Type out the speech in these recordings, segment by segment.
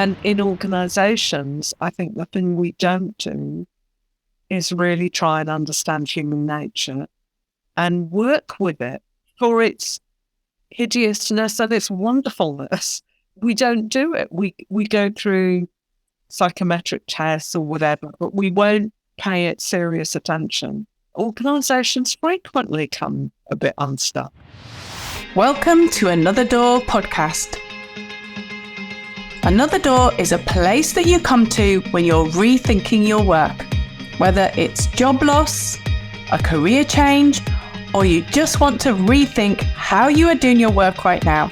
And in organisations, I think the thing we don't do is really try and understand human nature and work with it for its hideousness and its wonderfulness. We don't do it. We go through psychometric tests or whatever, but we won't pay it serious attention. Organisations frequently come a bit unstuck. Welcome to Another Door podcast. Another Door is a place that you come to when you're rethinking your work, whether it's job loss, a career change, or you just want to rethink how you are doing your work right now.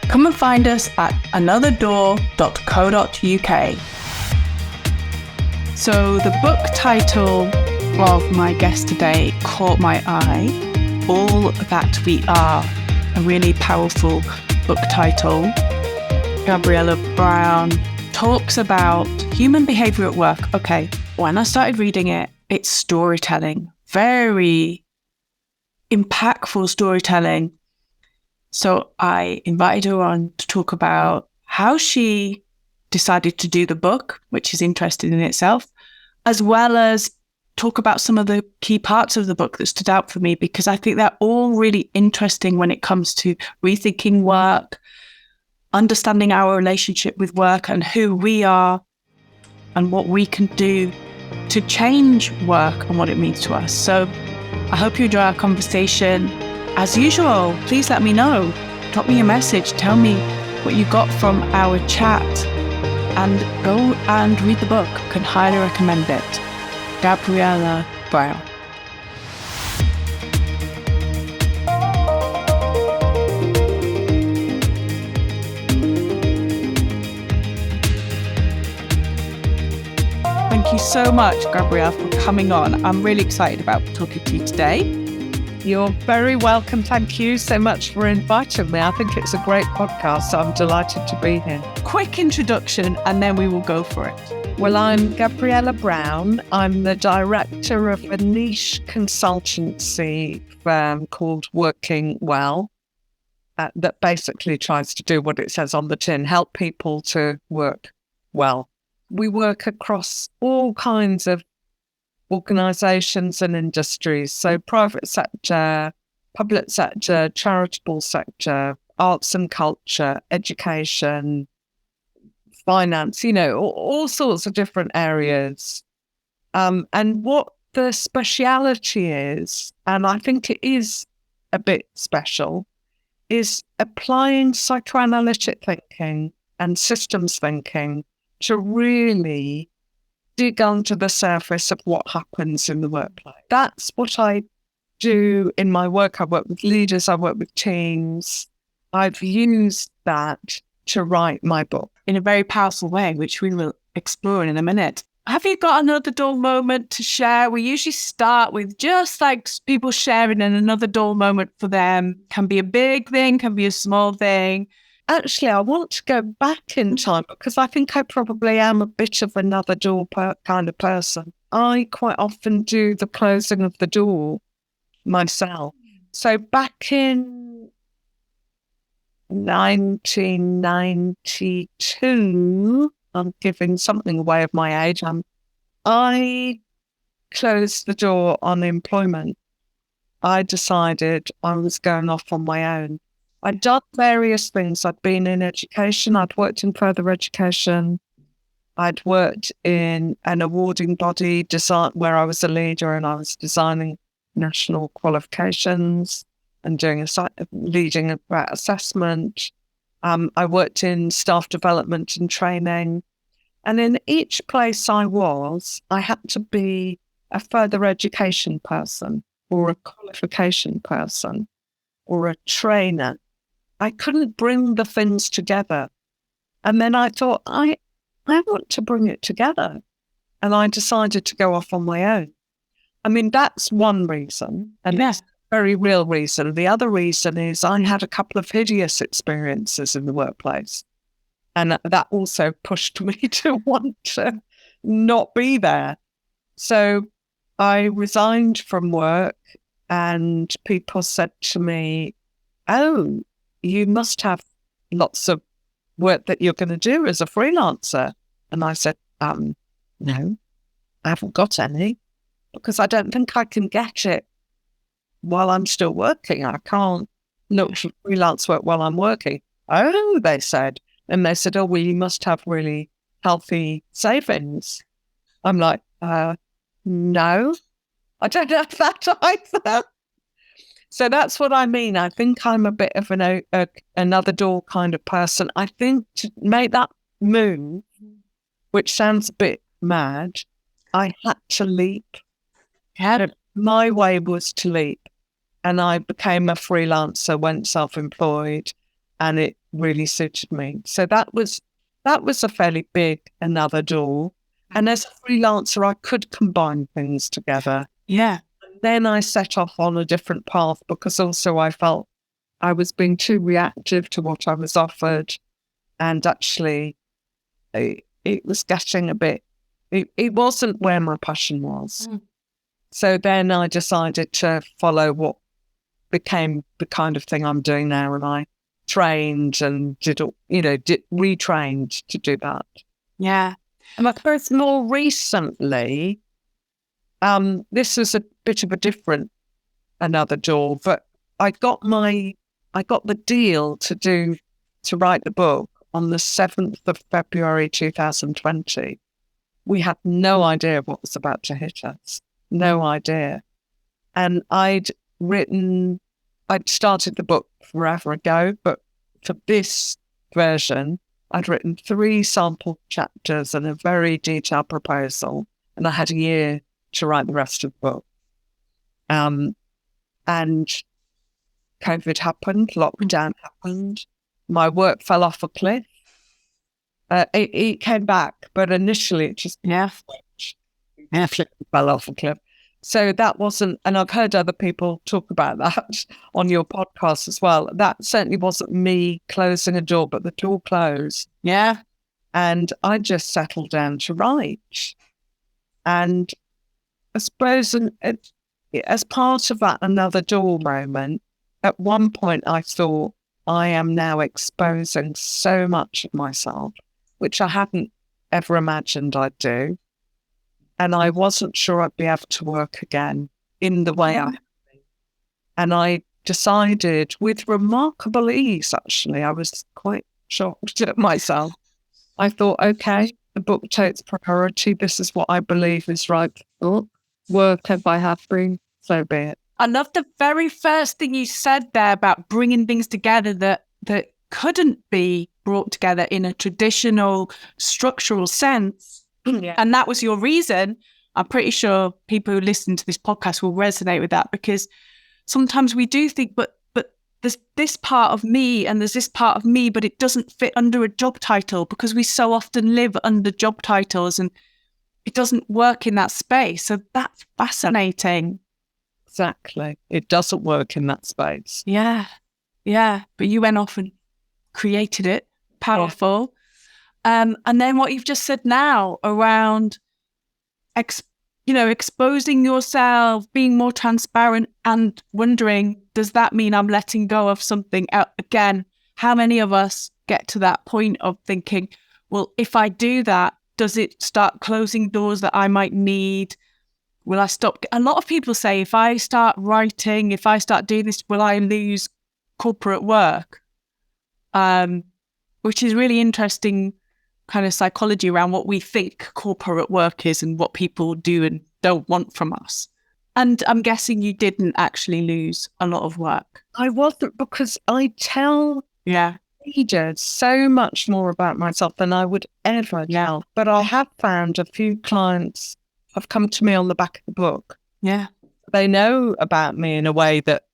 Come and find us at anotherdoor.co.uk. So the book title of my guest today caught my eye, All That We Are, a really powerful book title. Gabriella Braun talks about human behaviour at work. Okay, when I started reading it, it's storytelling, very impactful storytelling. So I invited her on to talk about how she decided to do the book, which is interesting in itself, as well as talk about some of the key parts of the book that stood out for me, because I think they're all really interesting when it comes to rethinking work, understanding our relationship with work and who we are and what we can do to change work and what it means to us. So I hope you enjoy our conversation. As usual, please let me know. Drop me a message. Tell me what you got from our chat and go and read the book. I can highly recommend it. Gabriella Braun. Thank you so much, Gabriella, for coming on. I'm really excited about talking to you today. You're very welcome. Thank you so much for inviting me. I think it's a great podcast, so I'm delighted to be here. Quick introduction, and then we will go for it. Well, I'm Gabriella Braun. I'm the director of a niche consultancy firm called Working Well, that basically tries to do what it says on the tin, help people to work well. We work across all kinds of organisations and industries, so private sector, public sector, charitable sector, arts and culture, education, finance, all sorts of different areas. And what the speciality is, and I think it is a bit special, is applying psychoanalytic thinking and systems thinking to really dig under the surface of what happens in the workplace. That's what I do in my work. I work with leaders, I work with teams. I've used that to write my book in a very powerful way, which we will explore in a minute. Have you got another door moment to share? We usually start with just like people sharing an another door moment for them. Can be a big thing, can be a small thing. Actually, I want to go back in time because I think I probably am a bit of another door kind of person. I quite often do the closing of the door myself. So back in 1992, I'm giving something away of my age, I closed the door on employment. I decided I was going off on my own. I'd done various things. I'd been in education. I'd worked in further education. I'd worked in an awarding body design where I was a leader and I was designing national qualifications and leading about assessment. I worked in staff development and training. And in each place I had to be a further education person or a qualification person or a trainer. I couldn't bring the things together. And then I thought, I want to bring it together. And I decided to go off on my own. I mean, that's one reason. And that's a very real reason. The other reason is I had a couple of hideous experiences in the workplace. And that also pushed me to want to not be there. So I resigned from work and people said to me, oh, you must have lots of work that you're going to do as a freelancer? And I said, no, I haven't got any, because I don't think I can get it while I'm still working. I can't look for freelance work while I'm working. Oh, they said. And they said, oh, well, you must have really healthy savings. I'm like, no, I don't have that either. So that's what I mean. I think I'm a bit of another door kind of person. I think to make that move, which sounds a bit mad, I had to leap. My way was to leap. And I became a freelancer, went self-employed, and it really suited me. So that was a fairly big another door. And as a freelancer, I could combine things together. Yeah. Then I set off on a different path, because also I felt I was being too reactive to what I was offered. And actually, it was getting a bit, it wasn't where my passion was. So then I decided to follow what became the kind of thing I'm doing now. And I trained and retrained to do that. Yeah. And I suppose more recently, this was a bit of a different another door, but I got the deal to write the book on the 7th of February 2020. We had no idea what was about to hit us. No idea. And I'd started the book forever ago, but for this version, I'd written 3 sample chapters and a very detailed proposal, and I had a year to write the rest of the book. And COVID happened, lockdown happened, my work fell off a cliff. It came back, but initially it just fell off a cliff. So that wasn't, and I've heard other people talk about that on your podcast as well. That certainly wasn't me closing a door, but the door closed. Yeah. And I just settled down to write. And I suppose as part of that another door moment, at one point I thought, I am now exposing so much of myself, which I hadn't ever imagined I'd do. And I wasn't sure I'd be able to work again in the way I had been. And I decided with remarkable ease, actually, I was quite shocked at myself. I thought, okay, the book takes priority. This is what I believe is right. Work if I have been, so be it. I love the very first thing you said there about bringing things together that couldn't be brought together in a traditional structural sense. Yeah. And that was your reason. I'm pretty sure people who listen to this podcast will resonate with that, because sometimes we do think, but there's this part of me and there's this part of me, but it doesn't fit under a job title, because we so often live under job titles and it doesn't work in that space. So that's fascinating. Exactly. It doesn't work in that space. Yeah. Yeah. But you went off and created it. Powerful. Yeah. And then what you've just said now around, exposing yourself, being more transparent, and wondering, does that mean I'm letting go of something? Again, how many of us get to that point of thinking, well, if I do that, does it start closing doors that I might need? Will I stop? A lot of people say, if I start writing, if I start doing this, will I lose corporate work? Which is really interesting kind of psychology around what we think corporate work is and what people do and don't want from us. And I'm guessing you didn't actually lose a lot of work. I wasn't, because I tell readers so much more about myself than I would ever tell. But I have found a few clients have come to me on the back of the book. Yeah. They know about me in a way that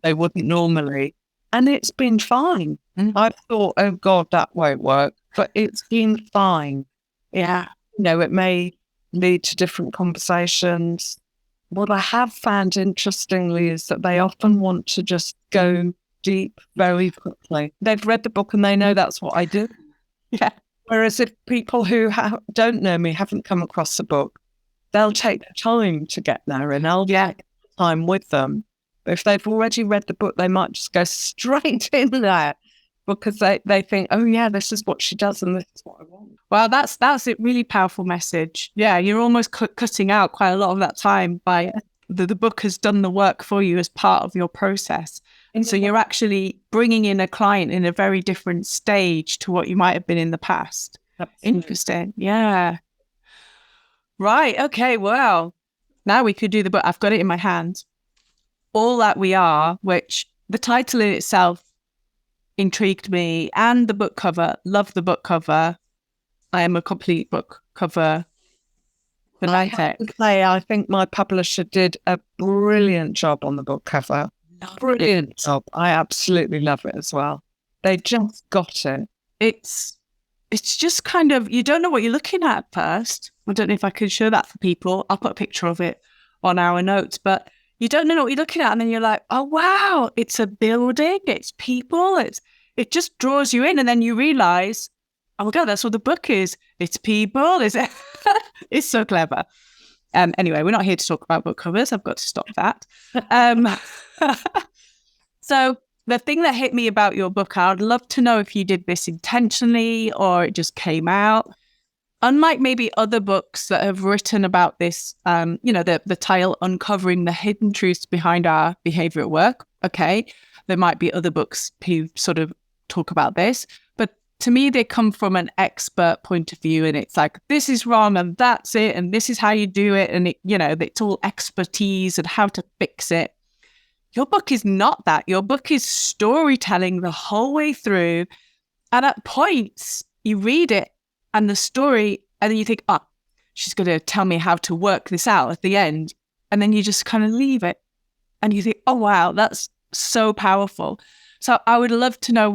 they wouldn't normally. And it's been fine. I've thought, oh God, that won't work. But it's been fine. Yeah. It may lead to different conversations. What I have found interestingly is that they often want to just go deep very quickly. They've read the book and they know that's what I do. Yeah. Whereas if people who don't know me, haven't come across the book, they'll take the time to get there and I'll take time with them. But if they've already read the book, they might just go straight in there because they think, oh yeah, this is what she does and this is what I want. Well, that's a really powerful message. Yeah, you're almost cutting out quite a lot of that time by the book has done the work for you as part of your process. And so you're actually bringing in a client in a very different stage to what you might have been in the past. Absolutely. Interesting. Yeah. Right. Okay. Well, now we could do the book. I've got it in my hand. All That We Are, which the title in itself intrigued me, and the book cover. Love the book cover. I am a complete book cover fanatic. I think my publisher did a brilliant job on the book cover. Brilliant job. I absolutely love it as well. They just got it. It's just kind of, you don't know what you're looking at first. I don't know if I can show that for people. I'll put a picture of it on our notes, but you don't know what you're looking at. And then you're like, oh, wow, it's a building, it's people, it just draws you in. And then you realize, oh my God, that's what the book is. It's people. It's so clever. Anyway, we're not here to talk about book covers. I've got to stop that. So the thing that hit me about your book, I'd love to know if you did this intentionally or it just came out. Unlike maybe other books that have written about this, the title, Uncovering the Hidden Truths Behind Our Behaviour at Work. Okay, there might be other books who sort of talk about this. But to me, they come from an expert point of view. And it's like, this is wrong and that's it. And this is how you do it. And, it's all expertise and how to fix it. Your book is not that. Your book is storytelling the whole way through. And at points, you read it and the story, and then you think, oh, she's going to tell me how to work this out at the end. And then you just kind of leave it. And you think, oh, wow, that's so powerful. So I would love to know,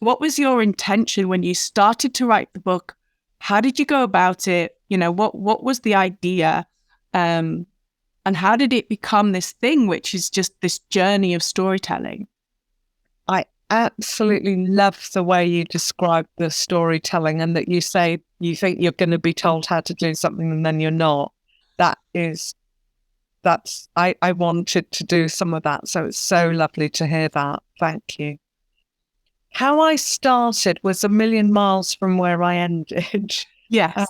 what was your intention when you started to write the book? How did you go about it? What was the idea? And how did it become this thing, which is just this journey of storytelling? I absolutely love the way you describe the storytelling, and that you say you think you're going to be told how to do something and then you're not. I wanted to do some of that. So it's so lovely to hear that. Thank you. How I started was a million miles from where I ended. Yes.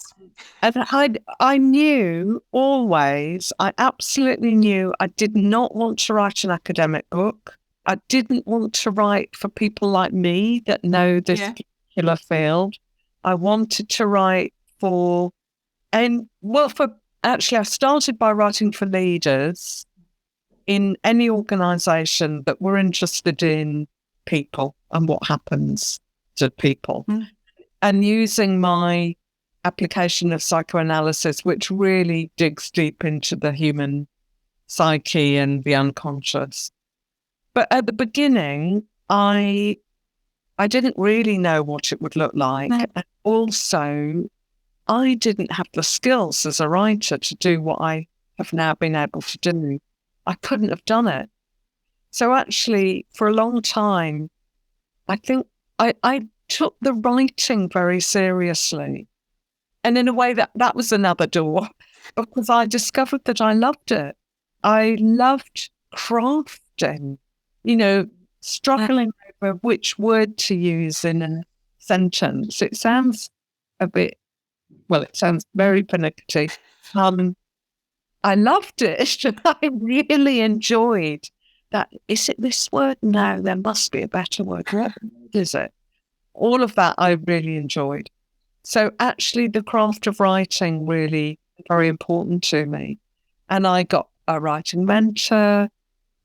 And I knew always, I absolutely knew I did not want to write an academic book. I didn't want to write for people like me that know this particular field. I wanted to write actually, I started by writing for leaders in any organisation that were interested in people and what happens to people, and using my application of psychoanalysis, which really digs deep into the human psyche and the unconscious. But at the beginning, I didn't really know what it would look like. No. And also, I didn't have the skills as a writer to do what I have now been able to do. I couldn't have done it. So actually, for a long time, I think I took the writing very seriously. And in a way, that was another door, because I discovered that I loved it. I loved crafting, struggling over which word to use in a sentence. It sounds it sounds very pernickety. I loved it. I really enjoyed that. Is it this word? No, there must be a better word. What is it? All of that I really enjoyed. So actually the craft of writing really very important to me. And I got a writing mentor.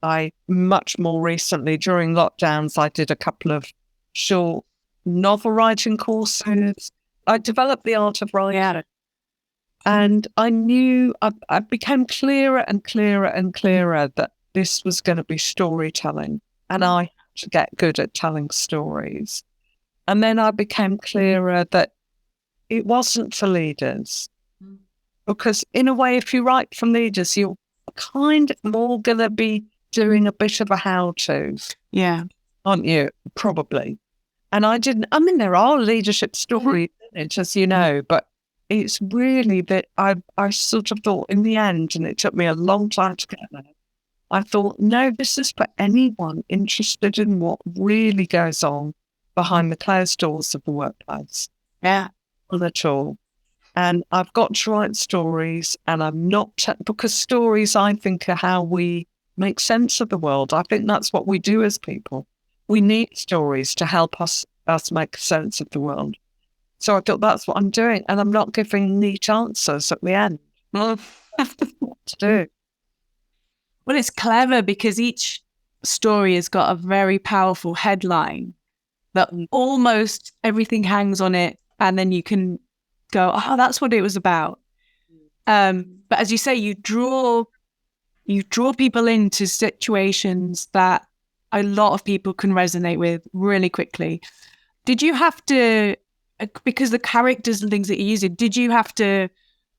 I much more recently, during lockdowns, I did a couple of short novel writing courses. I developed the art of writing. And I knew, I became clearer and clearer and clearer that this was going to be storytelling. And I had to get good at telling stories. And then I became clearer that it wasn't for leaders. Because in a way, if you write for leaders, you're kind of more going to be doing a bit of a how-to. Yeah. Aren't you? Probably. And there are leadership stories in it, as you know, but it's really that I sort of thought in the end, and it took me a long time to get there, I thought, no, this is for anyone interested in what really goes on behind the closed doors of the workplace. Yeah. Not at all. And I've got to write stories, and I'm not, because stories, I think, are how we make sense of the world. I think that's what we do as people. We need stories to help us make sense of the world. So I thought that's what I'm doing. And I'm not giving neat answers at the end. What to do. Well, it's clever because each story has got a very powerful headline that almost everything hangs on it. And then you can go, oh, that's what it was about. But as you say, you draw people into situations that a lot of people can resonate with really quickly. Did you have to, because the characters and things that you're using, did you have to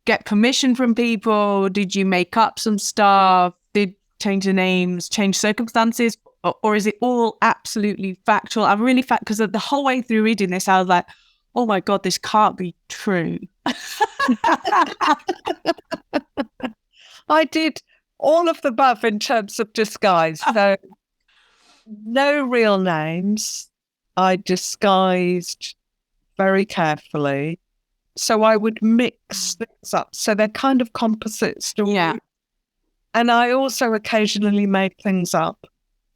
get permission from people? Did you make up some stuff? Did change the names, change circumstances? Or is it all absolutely factual? I'm really because the whole way through reading this, I was like, oh my God, this can't be true. I did all of the above in terms of disguise. So no real names. I disguised very carefully. So I would mix things up. So they're kind of composite stories. Yeah. And I also occasionally made things up.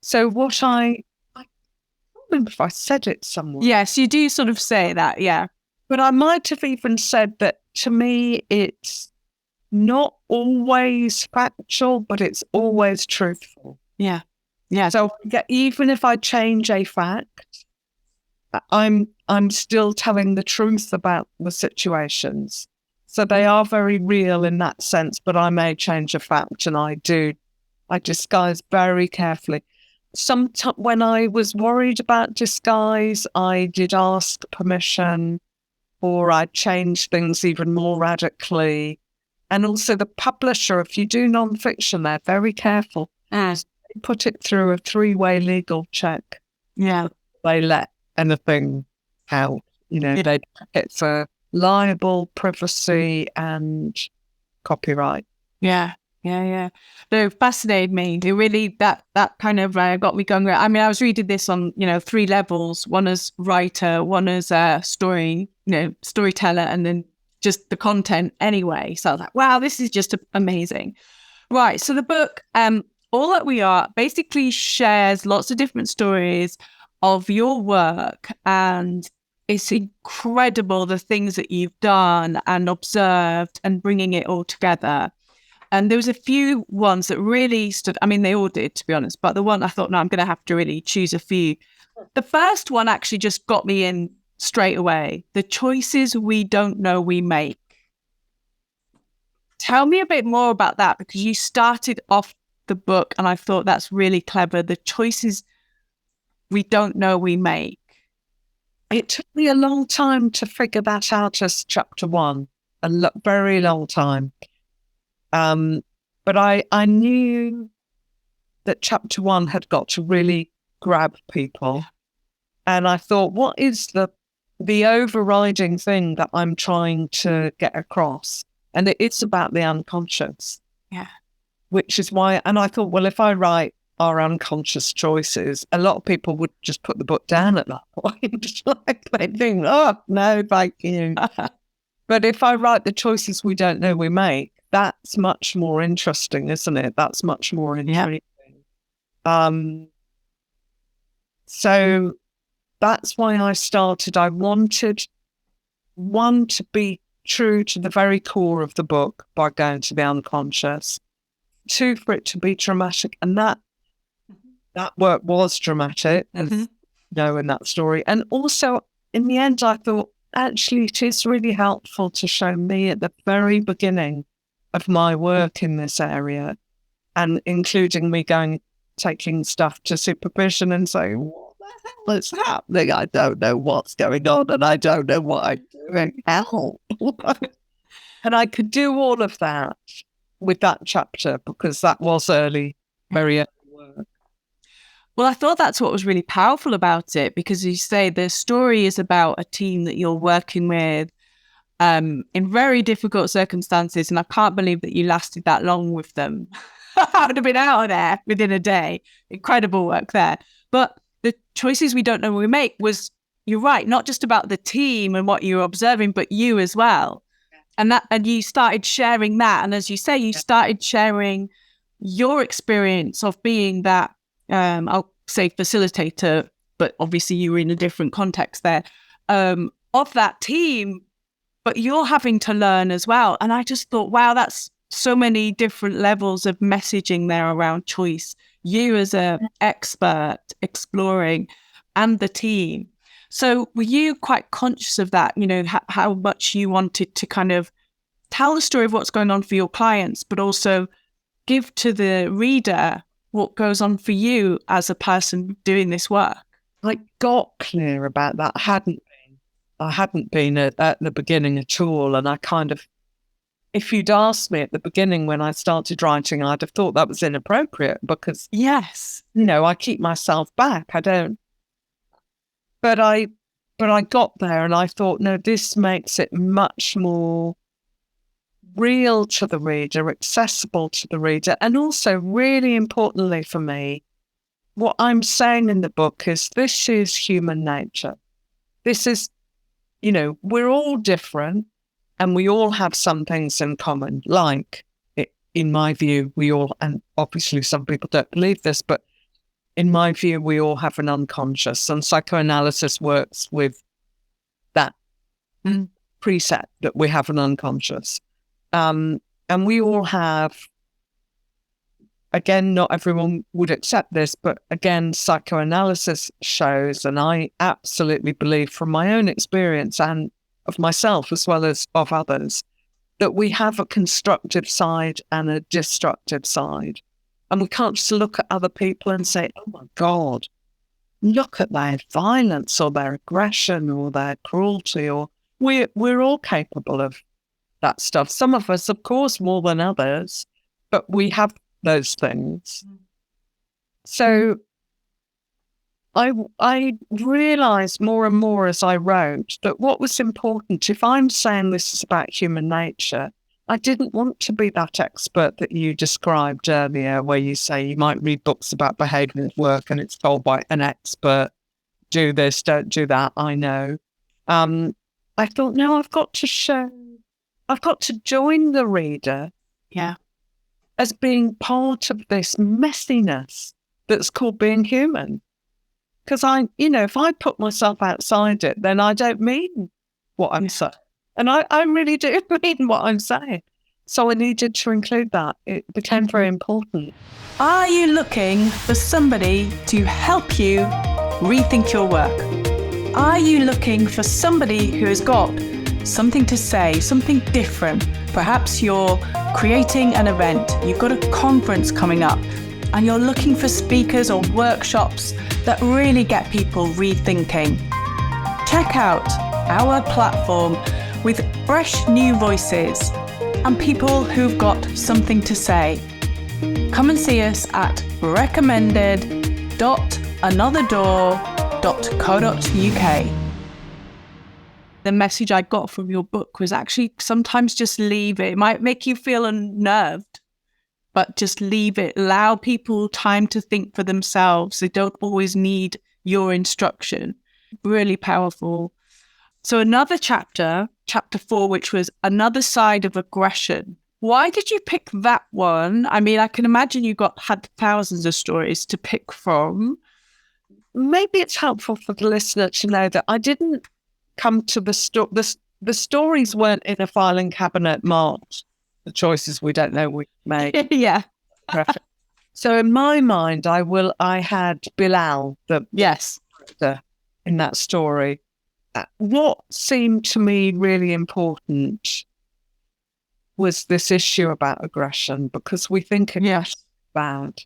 So what I don't remember if I said it somewhere. Yes, you do sort of say that, yeah. But I might have even said that to me, it's not always factual, but it's always truthful. Yeah. Yeah. So even if I change a fact, I'm still telling the truth about the situations. So they are very real in that sense, but I may change a fact, and I disguise very carefully. When I was worried about disguise, I did ask permission, or I changed things even more radically. And also the publisher, if you do nonfiction, they're very careful. They put it through a 3-way legal check. Yeah. They let anything out. They check it for libel, privacy, and copyright. Yeah. Yeah, yeah. They fascinated me. They really, that kind of got me going. I mean, I was reading this on, 3 levels, one as writer, one as a storyteller, and then just the content anyway. So I was like, wow, this is just amazing. Right. So the book, All That We Are, basically shares lots of different stories of your work, and it's incredible the things that you've done and observed and bringing it all together. And there was a few ones that really stood, I mean, they all did, to be honest, but the one I thought, no, I'm going to have to really choose a few. The first one actually just got me in straight away. The choices we don't know we make. Tell me a bit more about that, because you started off the book and I thought that's really clever. The choices we don't know we make. It took me a long time to figure that out as chapter 1, very long time. But I knew that chapter 1 had got to really grab people. And I thought, what is the overriding thing that I'm trying to get across? And it's about the unconscious. Yeah. Which is why, and I thought, well, if I write our unconscious choices, a lot of people would just put the book down at that point. Like they think, oh, no, thank you. But if I write the choices we don't know we make, that's much more interesting, isn't it? That's much more intriguing. So that's why I started. I wanted, 1, to be true to the very core of the book by going to the unconscious. 2, for it to be dramatic. And that work was dramatic, in that story. And also, in the end, I thought, actually, it is really helpful to show me at the very beginning of my work in this area, and including me taking stuff to supervision and saying, what the hell is happening? I don't know what's going on, and I don't know what I'm doing. Help. And I could do all of that with that chapter, because that was very early work. Well, I thought that's what was really powerful about it, because you say the story is about a team that you're working with in very difficult circumstances. And I can't believe that you lasted that long with them. I would have been out of there within a day. Incredible work there. But the choices we don't know we make was you're right, not just about the team and what you're observing, but you as well. And you started sharing that. And as you say, you started sharing your experience of being that, I'll say facilitator, but obviously you were in a different context there, of that team, but you're having to learn as well. And I just thought, wow, that's so many different levels of messaging there around choice. You as an expert exploring, and the team. So were you quite conscious of that, how much you wanted to kind of tell the story of what's going on for your clients, but also give to the reader what goes on for you as a person doing this work? I got clear about that. I hadn't been at the beginning at all. And I kind of, if you'd asked me at the beginning when I started writing, I'd have thought that was inappropriate because, yes, I keep myself back. I don't. But I got there and I thought, no, this makes it much more real to the reader, accessible to the reader. And also, really importantly for me, what I'm saying in the book is this is human nature. This is, we're all different and we all have some things in common. Like, in my view, we all, and obviously some people don't believe this, but in my view, we all have an unconscious, and psychoanalysis works with that precept that we have an unconscious. And we all have, again, not everyone would accept this, but again, psychoanalysis shows, and I absolutely believe from my own experience and of myself as well as of others, that we have a constructive side and a destructive side. And we can't just look at other people and say, oh my God, look at their violence or their aggression or their cruelty. Or we're all capable of that stuff. Some of us, of course, more than others, but we have those things. So I realised more and more as I wrote that what was important, if I'm saying this is about human nature, I didn't want to be that expert that you described earlier, where you say you might read books about behavioural work and it's told by an expert, do this, don't do that, I know. I thought, no, I've got to join the reader as being part of this messiness that's called being human. Because if I put myself outside it, then I don't mean what I'm saying. And I really do mean what I'm saying. So I needed to include that. It became very important. Are you looking for somebody to help you rethink your work? Are you looking for somebody who has got something to say, something different? Perhaps you're creating an event, you've got a conference coming up, and you're looking for speakers or workshops that really get people rethinking. Check out our platform with fresh new voices and people who've got something to say. Come and see us at recommended.anotherdoor.co.uk. The message I got from your book was actually sometimes just leave it. It might make you feel unnerved, but just leave it. Allow people time to think for themselves. They don't always need your instruction. Really powerful. So another chapter 4, which was another side of aggression. Why did you pick that one? I mean, I can imagine you had thousands of stories to pick from. Maybe it's helpful for the listener to know that I didn't come to the stories weren't in a filing cabinet marked. The choices we don't know we made. Yeah. So in my mind, I had Bilal, the character in that story. What seemed to me really important was this issue about aggression, because we think aggression is bad.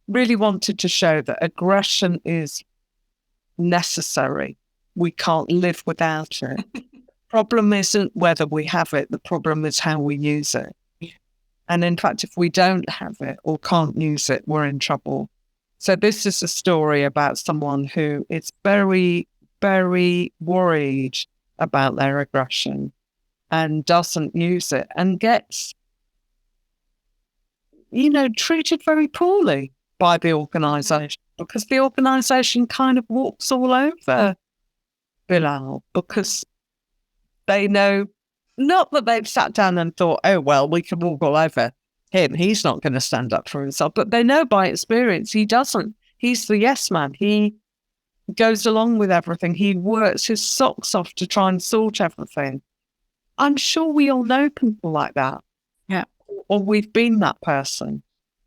Really wanted to show that aggression is necessary. We can't live without it. Problem isn't whether we have it, the problem is how we use it. And in fact, if we don't have it or can't use it, we're in trouble. So this is a story about someone who is very, very worried about their aggression and doesn't use it and gets, treated very poorly by the organisation, because the organisation kind of walks all over Bilal, because they know, not that they've sat down and thought, oh, well, we can walk all over him. He's not going to stand up for himself. But they know by experience he doesn't. He's the yes man. He goes along with everything. He works his socks off to try and sort everything. I'm sure we all know people like that. Yeah. Or we've been that person,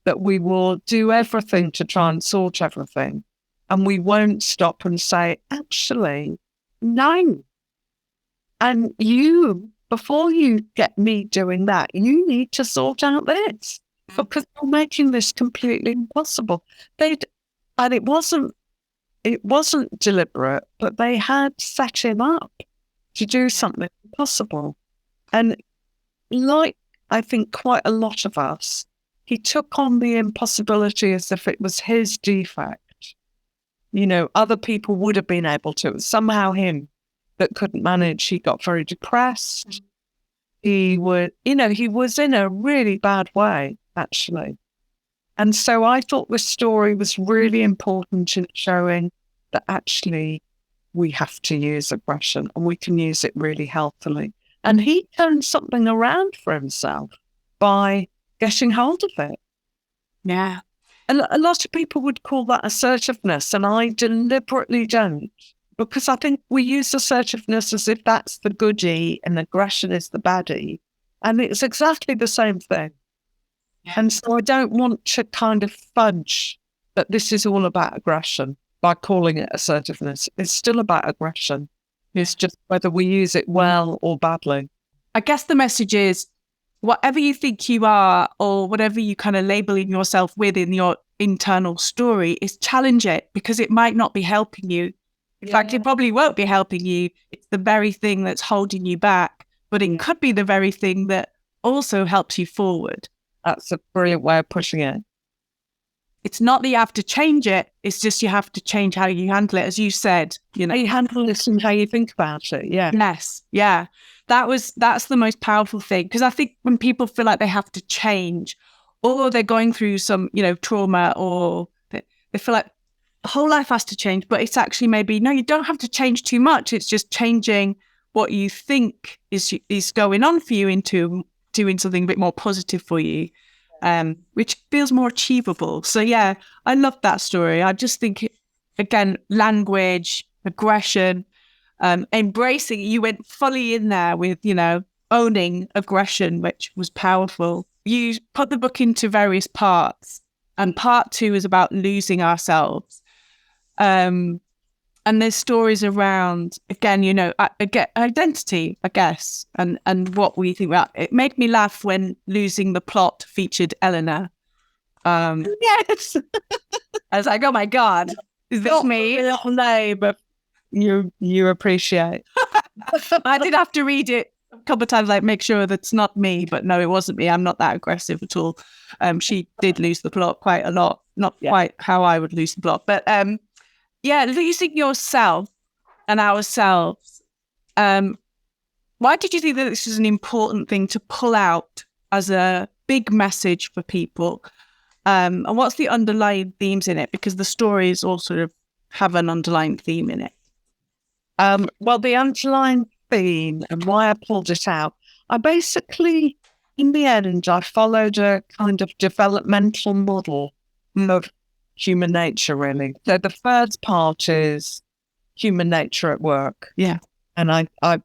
that we will do everything to try and sort everything. And we won't stop and say, actually, no. And you, before you get me doing that, you need to sort out this, because you're making this completely impossible. And it wasn't deliberate, but they had set him up to do something impossible. And like, I think quite a lot of us, he took on the impossibility as if it was his defect. You know, other people would have been able to. It was somehow him that couldn't manage. He got very depressed. He was in a really bad way, actually. And so I thought this story was really important in showing that actually we have to use aggression, and we can use it really healthily. And he turned something around for himself by getting hold of it. Yeah. And a lot of people would call that assertiveness, and I deliberately don't, because I think we use assertiveness as if that's the goodie and aggression is the baddie. And it's exactly the same thing. Yeah. And so I don't want to kind of fudge that this is all about aggression by calling it assertiveness. It's still about aggression. It's just whether we use it well or badly. I guess the message is, whatever you think you are, or whatever you kind of labeling yourself with in your internal story, is challenge it, because it might not be helping you. In fact, it probably won't be helping you. It's the very thing that's holding you back, but it could be the very thing that also helps you forward. That's a brilliant way of pushing it. It's not that you have to change it. It's just you have to change how you handle it. As you said, you know, how you handle it and how you think about it. Yeah. Yes. Yeah. That's the most powerful thing. Because I think when people feel like they have to change, or they're going through some, trauma, or they feel like the whole life has to change, but it's actually maybe, no, you don't have to change too much. It's just changing what you think is going on for you into doing something a bit more positive for you. Which feels more achievable. So yeah, I love that story. I just think, again, language, aggression, embracing. You went fully in there with, owning aggression, which was powerful. You put the book into various parts, and part 2 is about losing ourselves. And there's stories around, again, identity, I guess, and what we think about. It made me laugh when Losing the Plot featured Eleanor. Yes. I was like, oh my God, is this me? No, but you appreciate. I did have to read it a couple of times, like make sure that's not me, but no, it wasn't me. I'm not that aggressive at all. She did lose the plot quite a lot, not quite how I would lose the plot, but yeah, losing yourself and ourselves. Why did you think that this is an important thing to pull out as a big message for people? And what's the underlying themes in it? Because the stories all sort of have an underlying theme in it. Well, the underlying theme and why I pulled it out, I basically, in the end, I followed a kind of developmental model of human nature, really. So the first part is human nature at work. Yeah. And I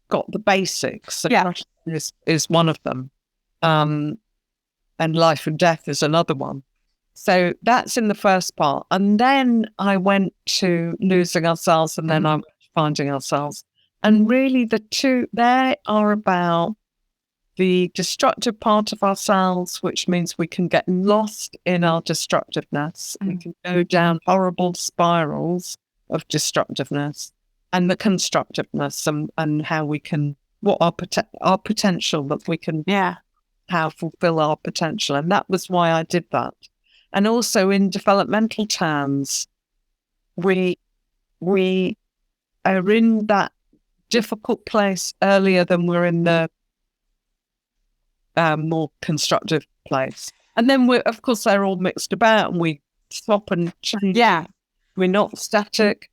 got the basics. Aggression is one of them. And life and death is another one. So that's in the first part. And then I went to losing ourselves, and then I went to finding ourselves. And really the two, they are about the destructive part of ourselves, which means we can get lost in our destructiveness. We can go down horrible spirals of destructiveness, and the constructiveness, and how we can, what our potential, that we can how fulfill our potential. And that was why I did that. And also in developmental terms, we are in that difficult place earlier than we're in the more constructive place. And then of course, they're all mixed about, and we swap and change. Yeah. We're not static.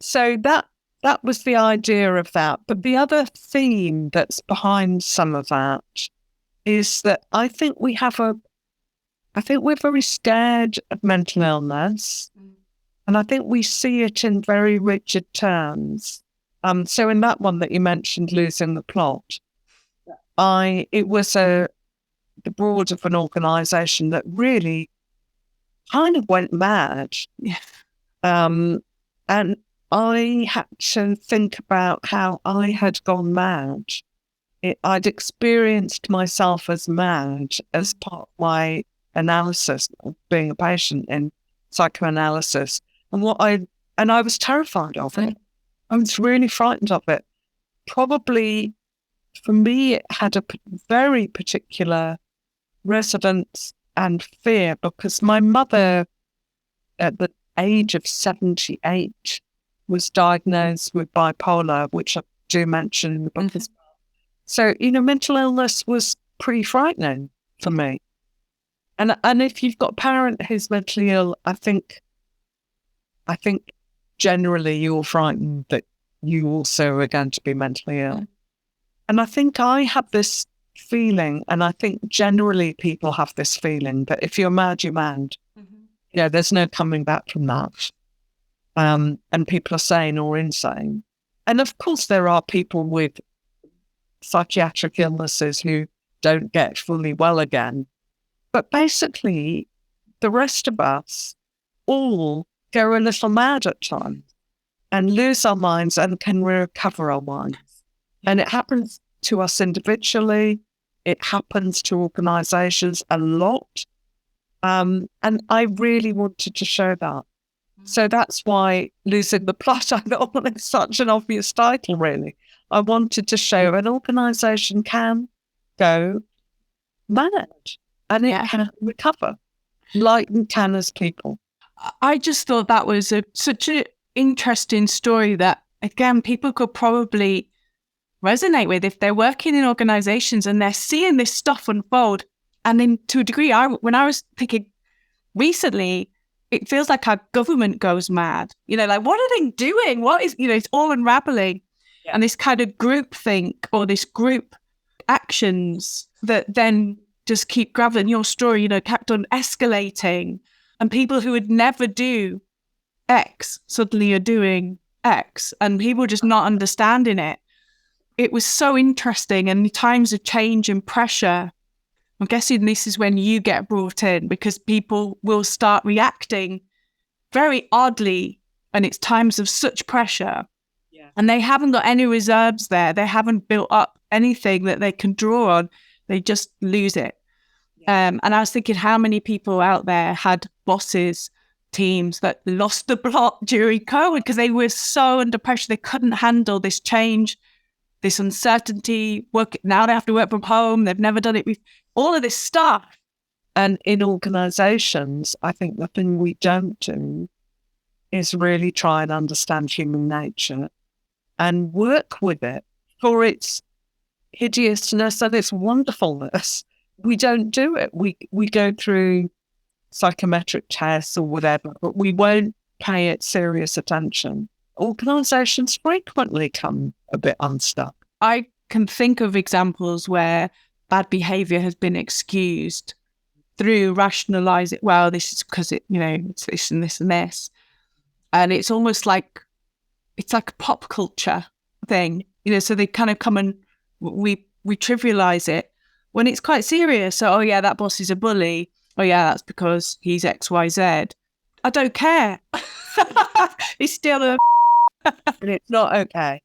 So that that was the idea of that. But the other theme that's behind some of that is that I think we're very scared of mental illness. And I think we see it in very rigid terms. So in that one that you mentioned, Losing the Plot, it was the board of an organisation that really kind of went mad. Yeah. And I had to think about how I had gone mad. I'd experienced myself as mad as part of my analysis of being a patient in psychoanalysis. And I was terrified of it. I was really frightened of it. Probably for me, it had a very particular resonance and fear because my mother, at the age of 78, was diagnosed with bipolar, which I do mention in the book as well. So, mental illness was pretty frightening for me. And if you've got a parent who's mentally ill, I think generally you're frightened that you also are going to be mentally ill. And I think I have this feeling, and I think generally people have this feeling that if you're mad, you're mad. There's no coming back from that. And people are sane or insane. And of course, there are people with psychiatric illnesses who don't get fully well again. But basically, the rest of us all go a little mad at times and lose our minds and can recover our minds. And it happens to us individually. It happens to organisations a lot. And I really wanted to show that. So that's why Losing the Plot, I thought, it's such an obvious title, really. I wanted to show an organisation can go mad and it can recover like we can as people. I just thought that was such an interesting story that, again, people could probably resonate with if they're working in organisations and they're seeing this stuff unfold. And then to a degree, when I was thinking recently, it feels like our government goes mad. What are they doing? What is, it's all unraveling. Yeah. And this kind of groupthink or this group actions that then just keep grabbing your story, kept on escalating. And people who would never do X suddenly are doing X, and people just not understanding it. It was so interesting. And the times of change and pressure, I'm guessing this is when you get brought in because people will start reacting very oddly. And it's times of such pressure. Yeah. And they haven't got any reserves there. They haven't built up anything that they can draw on. They just lose it. Yeah. And I was thinking how many people out there had bosses, teams that lost the plot during COVID because they were so under pressure. They couldn't handle this change, this uncertainty. Now they have to work from home. They've never done it before. All of this stuff. And in organisations, I think the thing we don't do is really try and understand human nature and work with it for its hideousness and its wonderfulness. We don't do it. We go through psychometric tests or whatever, but we won't pay it serious attention. Organisations frequently come a bit unstuck. I can think of examples where bad behaviour has been excused through rationalising, well, this is because it's this and this and this. And it's almost like, it's like a pop culture thing, so they kind of come and we trivialise it when it's quite serious. So, oh yeah, that boss is a bully. Oh yeah, that's because he's X, Y, Z. I don't care. He's still a and it's not okay.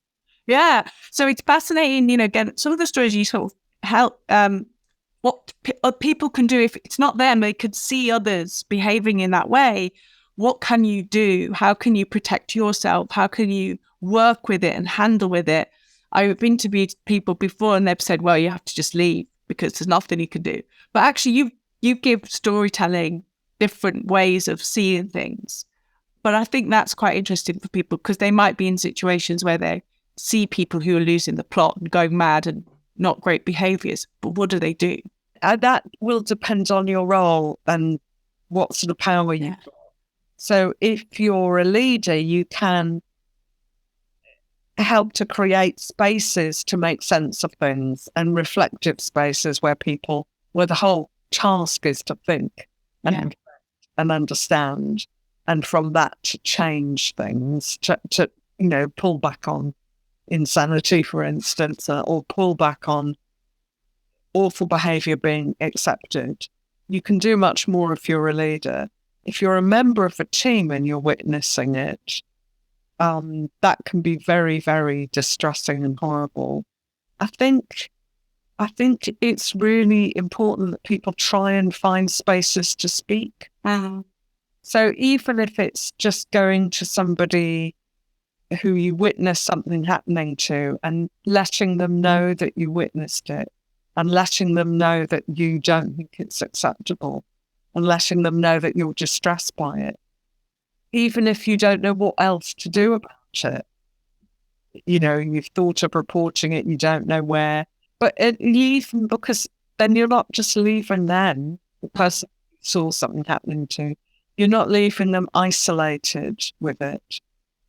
Yeah. So it's fascinating, again, some of the stories you sort of help, what people can do if it's not them, they could see others behaving in that way. What can you do? How can you protect yourself? How can you work with it and handle with it? I've interviewed people before and they've said, well, you have to just leave because there's nothing you can do. But actually, you give storytelling different ways of seeing things. But I think that's quite interesting for people because they might be in situations where they see people who are losing the plot and going mad and not great behaviours. But what do they do? That will depend on your role and what sort of power you've got. So if you're a leader, you can help to create spaces to make sense of things, and reflective spaces where the whole task is to think and understand, and from that to change things, to pull back on insanity, for instance, or pull back on awful behaviour being accepted. You can do much more if you're a leader. If you're a member of a team and you're witnessing it, that can be very, very distressing and horrible. I think it's really important that people try and find spaces to speak. So even if it's just going to somebody who you witness something happening to and letting them know that you witnessed it, and letting them know that you don't think it's acceptable, and letting them know that you're distressed by it, even if you don't know what else to do about it. You've thought of reporting it, you don't know where, but leave them, because then you're not just leaving them, the person you saw something happening to, you're not leaving them isolated with it.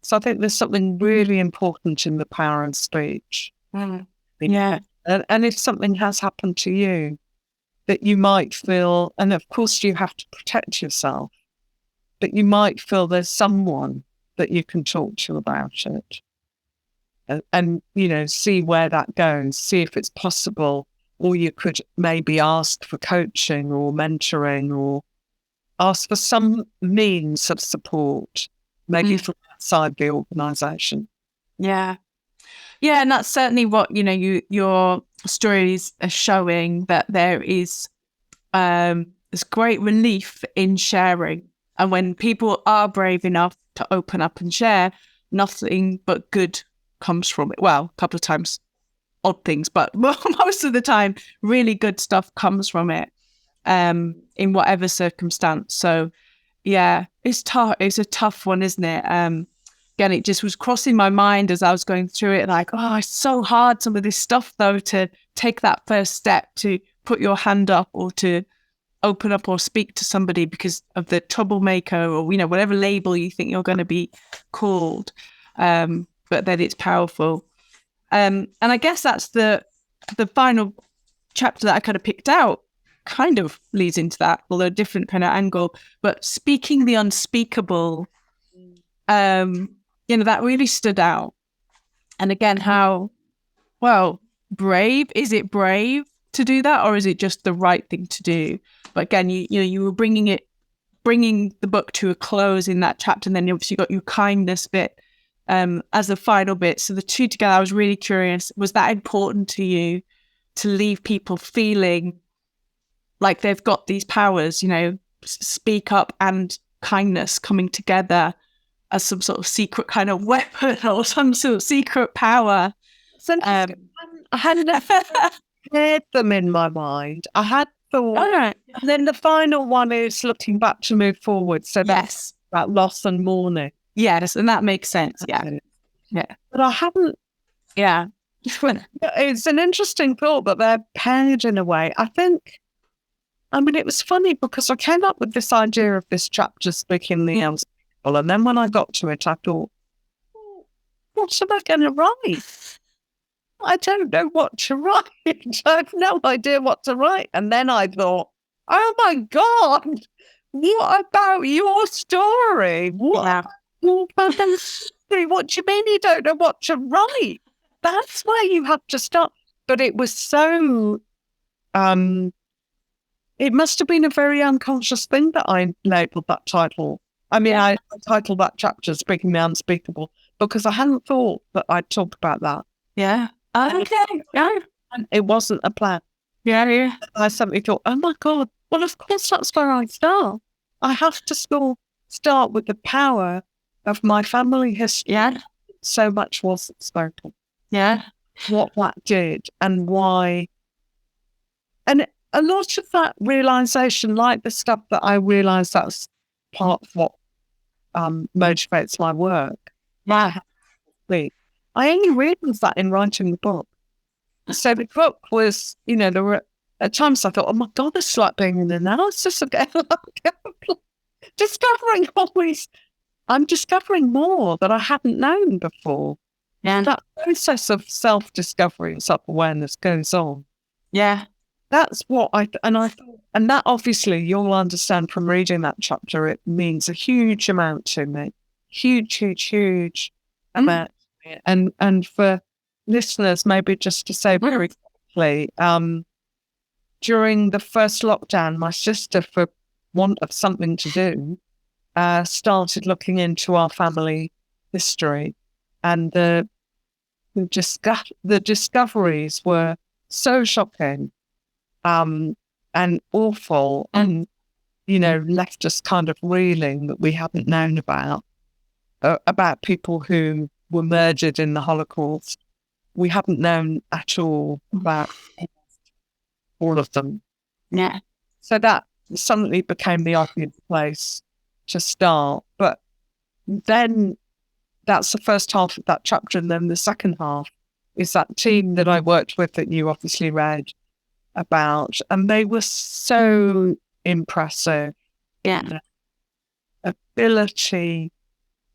So I think there's something really important in the power of speech. Yeah. And if something has happened to you that you might feel, and of course you have to protect yourself, but you might feel there's someone that you can talk to about it, and see where that goes, see if it's possible, or you could maybe ask for coaching or mentoring, or ask for some means of support, maybe from outside the organisation. Yeah. Yeah, and that's certainly what, your stories are showing, that there is this great relief in sharing. And when people are brave enough to open up and share, nothing but good comes from it. Well, a couple of times odd things, but most of the time, really good stuff comes from it, in whatever circumstance. So yeah, it's tough. It's a tough one, isn't it? Again, it just was crossing my mind as I was going through it, like, oh, it's so hard, some of this stuff, though, to take that first step, to put your hand up, or to open up or speak to somebody because of the troublemaker, or, whatever label you think you're going to be called. But then it's powerful. And I guess that's the final chapter that I kind of picked out, kind of leads into that, although a different kind of angle. But speaking the unspeakable, that really stood out. And again, how, brave, is it brave to do that, or is it just the right thing to do? But again, you were bringing the book to a close in that chapter, and then you obviously got your kindness bit as the final bit. So the two together, I was really curious, was that important to you, to leave people feeling like they've got these powers, speak up and kindness coming together as some sort of secret kind of weapon, or some sort of secret power? I hadn't heard them in my mind. I had thought, and then the final one is looking back to move forward. So that's about loss and mourning. Yes, and that makes sense. Yeah. But I haven't. Yeah. It's an interesting thought, but they're paired in a way. It was funny because I came up with this idea of this chapter speaking the unspeakable, and then when I got to it, I thought, what am I going to write? I don't know what to write. I have no idea what to write. And then I thought, oh my God, what about your story? What about the story? What do you mean you don't know what to write? That's where you have to start. But it was so, it must have been a very unconscious thing that I labelled that title. I titled that chapter Speaking the Unspeakable, because I hadn't thought that I'd talk about that. Yeah. Okay. Yeah. And it wasn't a plan. Yeah. I suddenly thought, oh my God, well, of course that's where I start. I have to start with the power of my family history. Yeah. So much wasn't spoken. Yeah. What that did and why. And a lot of that realisation, like the stuff that I realised that's part of what motivates my work. Yeah. I only realised that in writing the book. So the book was, there were at times I thought, oh my God, this is like being an analysis again. I'm discovering more that I hadn't known before. Yeah. that process of self-discovery and self-awareness goes on. Yeah. That's what I thought, and that obviously you'll understand from reading that chapter. It means a huge amount to me, huge amount. And for listeners, maybe just to say very quickly, during the first lockdown, my sister, for want of something to do, started looking into our family history, and the discoveries were so shocking and awful, and left us kind of reeling that we hadn't known about people who were murdered in the Holocaust. We hadn't known at all about all of them. Yeah. So that suddenly became the obvious place to start. But then that's the first half of that chapter. And then the second half is that team that I worked with that you obviously read about. And they were so impressive. Yeah. The ability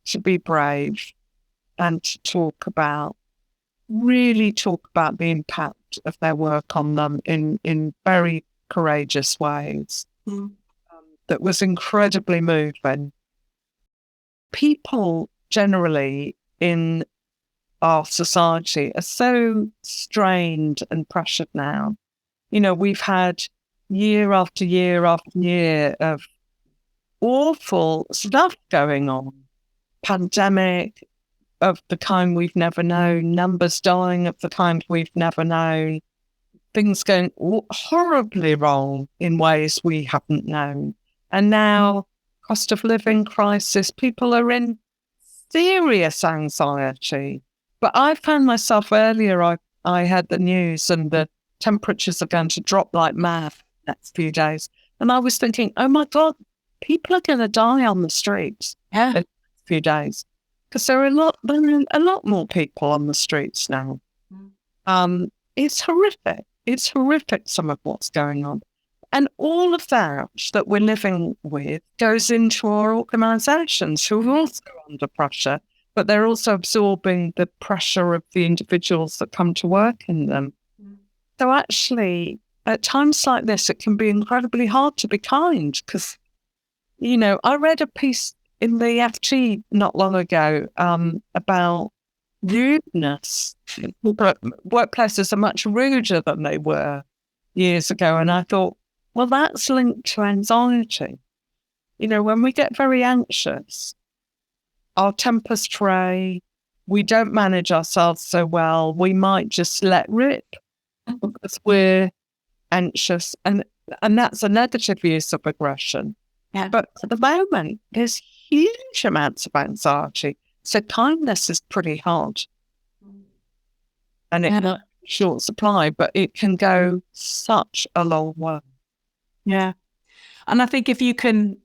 to be brave and to really talk about the impact of their work on them in very courageous ways. That was incredibly moving. People generally in our society are so strained and pressured now. We've had year after year after year of awful stuff going on. Pandemic of the kind we've never known, numbers dying of the kind we've never known, things going horribly wrong in ways we haven't known. And now, cost of living crisis, people are in serious anxiety. But I found myself earlier, I had the news and the temperatures are going to drop like mad the next few days. And I was thinking, oh my God, people are going to die on the streets in the next few days. Because there are a lot more people on the streets now. It's horrific. It's horrific, some of what's going on. And all of that we're living with goes into our organisations who are also under pressure, but they're also absorbing the pressure of the individuals that come to work in them. So actually, at times like this, it can be incredibly hard to be kind because, I read a piece in the FT not long ago about rudeness. Workplaces are much ruder than they were years ago. And I thought, well, that's linked to anxiety. When we get very anxious, our tempers fray, we don't manage ourselves so well, we might just let rip because we're anxious. And that's a negative use of aggression. Yeah. But at the moment, there's huge amounts of anxiety. So kindness is pretty hard. And it's short supply, but it can go such a long way. Yeah. And I think if you can,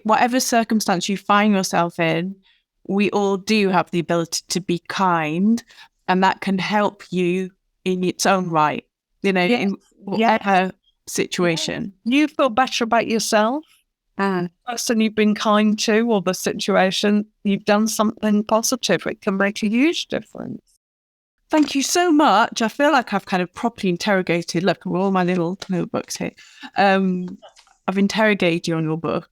whatever circumstance you find yourself in, we all do have the ability to be kind, and that can help you in its own right, in whatever situation. You feel better about yourself, the person you've been kind to, or the situation, you've done something positive. It can make a huge difference. Thank you so much. I feel like I've kind of properly interrogated. Look, all my little notebooks here. I've interrogated you on your book.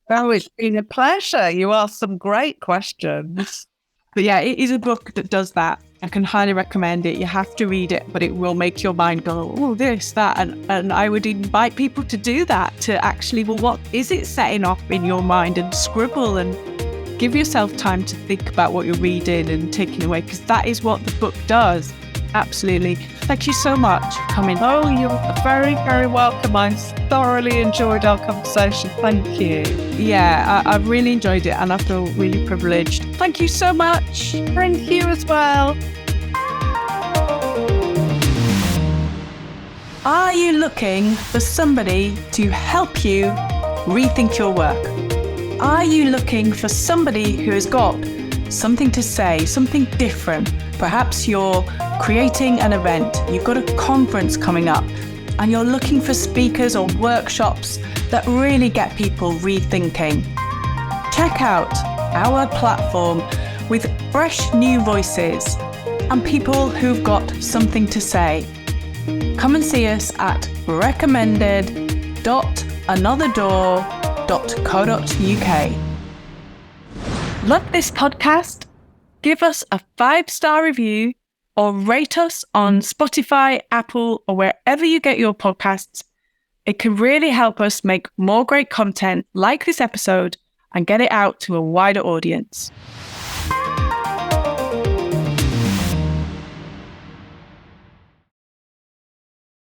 Oh, it's been a pleasure. You asked some great questions. But yeah, it is a book that does that. I can highly recommend it. You have to read it, but it will make your mind go, oh, this, that. And I would invite people to do that, to actually, well, what is it setting off in your mind, and scribble and give yourself time to think about what you're reading and taking away, because that is what the book does. Absolutely. Thank you so much for coming. Oh, you're very, very welcome. I thoroughly enjoyed our conversation. Thank you. Yeah, I've really enjoyed it, and I feel really privileged. Thank you so much. Thank you as well. Are you looking for somebody to help you rethink your work? Are you looking for somebody who has got something to say, something different? Perhaps you're creating an event, you've got a conference coming up, and you're looking for speakers or workshops that really get people rethinking. Check out our platform with fresh new voices and people who've got something to say. Come and see us at recommended.anotherdoor.co.uk. Love this podcast? Give us a 5-star review or rate us on Spotify, Apple, or wherever you get your podcasts. It can really help us make more great content like this episode and get it out to a wider audience.